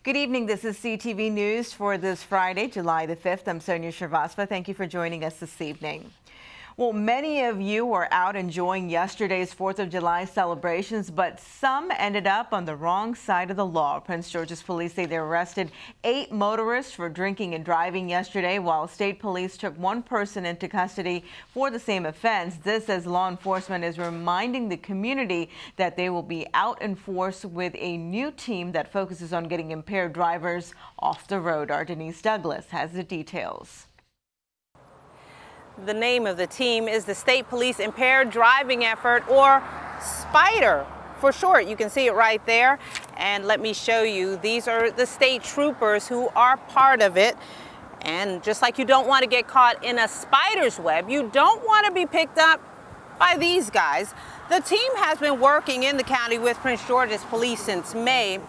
Good evening. This is CTV News for this Friday, July the 5th. I'm Sonia Shrivastava. Thank you for joining us this evening. Well, many of you were out enjoying yesterday's 4th of July celebrations, but some ended up on the wrong side of the law. Prince George's police say they arrested 8 motorists for drinking and driving yesterday, while state police took 1 person into custody for the same offense. This as law enforcement is reminding the community that they will be out in force with a new team that focuses on getting impaired drivers off the road. Our Denise Douglas has the details. The name of the team is the State Police Impaired Driving Effort, or SPIDER for short. You can see it right there. And let me show you, these are the state troopers who are part of it. And just like you don't want to get caught in a spider's web, you don't want to be picked up by these guys. The team has been working in the county with Prince George's police since May.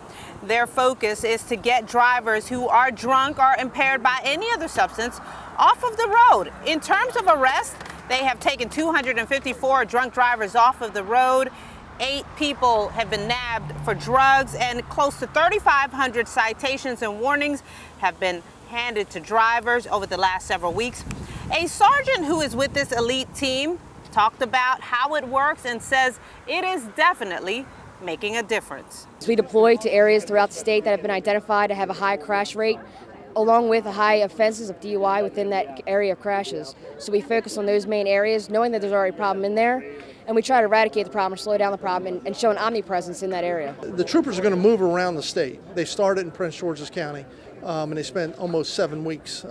Their focus is to get drivers who are drunk or impaired by any other substance off of the road. In terms of arrests, they have taken 254 drunk drivers off of the road. 8 people have been nabbed for drugs, and close to 3,500 citations and warnings have been handed to drivers over the last several weeks. A sergeant who is with this elite team talked about how it works and says it is definitely making a difference. We deploy to areas throughout the state that have been identified to have a high crash rate, along with a high offenses of DUI within that area of crashes. So we focus on those main areas, knowing that there's already a problem in there, and we try to eradicate the problem, or slow down the problem, and show an omnipresence in that area. The troopers are going to move around the state. They started in Prince George's County, and they spent almost 7 weeks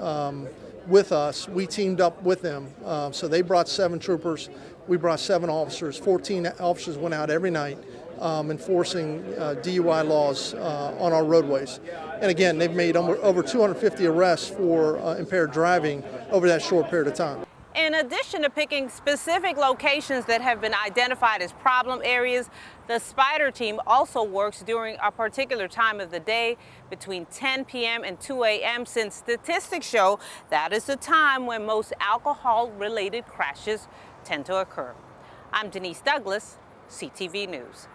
with us. We teamed up with them, so they brought 7 troopers. We brought 7 officers. 14 officers went out every night enforcing DUI laws on our roadways. And again, they've made over 250 arrests for impaired driving over that short period of time. In addition to picking specific locations that have been identified as problem areas, the SPIDER team also works during a particular time of the day between 10 p.m. and 2 a.m. since statistics show that is the time when most alcohol-related crashes tend to occur. I'm Denise Douglas, CTV News.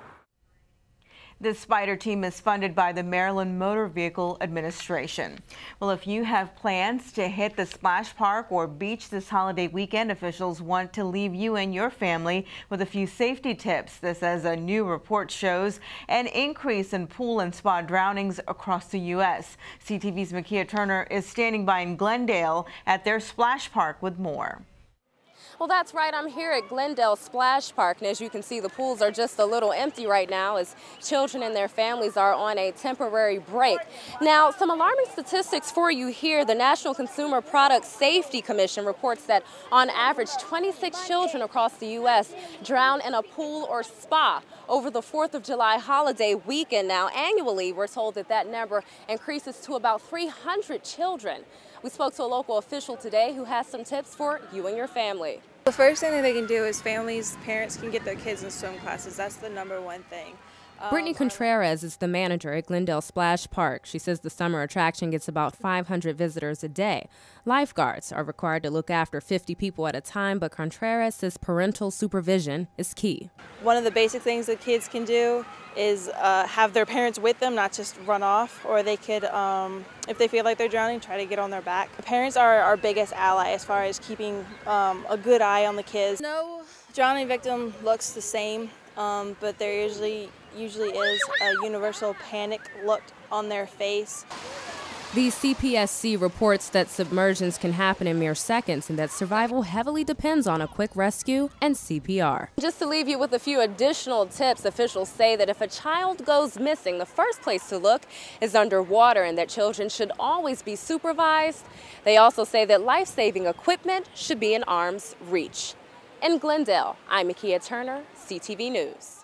The SPIDER team is funded by the Maryland Motor Vehicle Administration. Well, if you have plans to hit the splash park or beach this holiday weekend, officials want to leave you and your family with a few safety tips. This, as a new report shows, an increase in pool and spa drownings across the U.S. CTV's MIKEA Turner is standing by in Glendale at their splash park with more. Well, that's right. I'm here at Glendale Splash Park, and as you can see, the pools are just a little empty right now as children and their families are on a temporary break. Now, some alarming statistics for you here. The National Consumer Product Safety Commission reports that on average 26 children across the U.S. drown in a pool or spa over the 4th of July holiday weekend. Now, annually, we're told that that number increases to about 300 children. We spoke to a local official today who has some tips for you and your family. The first thing that they can do is parents can get their kids in swim classes. That's the #1 thing. BRITNI CONTRERAS is the manager at Glendale Splash Park. She says the summer attraction gets about 500 visitors a day. Lifeguards are required to look after 50 people at a time, but Contreras says parental supervision is key. One of the basic things that kids can do is have their parents with them, not just run off, or they could, if they feel like they're drowning, try to get on their back. The parents are our biggest ally as far as keeping a good eye on the kids. No drowning victim looks the same, but there usually is a universal panic look on their face. The CPSC reports that submersions can happen in mere seconds and that survival heavily depends on a quick rescue and CPR. Just to leave you with a few additional tips, officials say that if a child goes missing, the first place to look is underwater and that children should always be supervised. They also say that life-saving equipment should be in arm's reach. In Glendale, I'm MIKEA Turner, CTV News.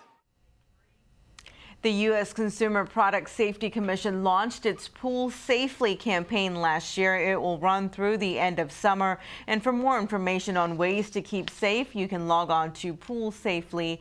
The U.S. Consumer Product Safety Commission launched its Pool Safely campaign last year. It will run through the end of summer. And for more information on ways to keep safe, you can log on to poolsafely.gov.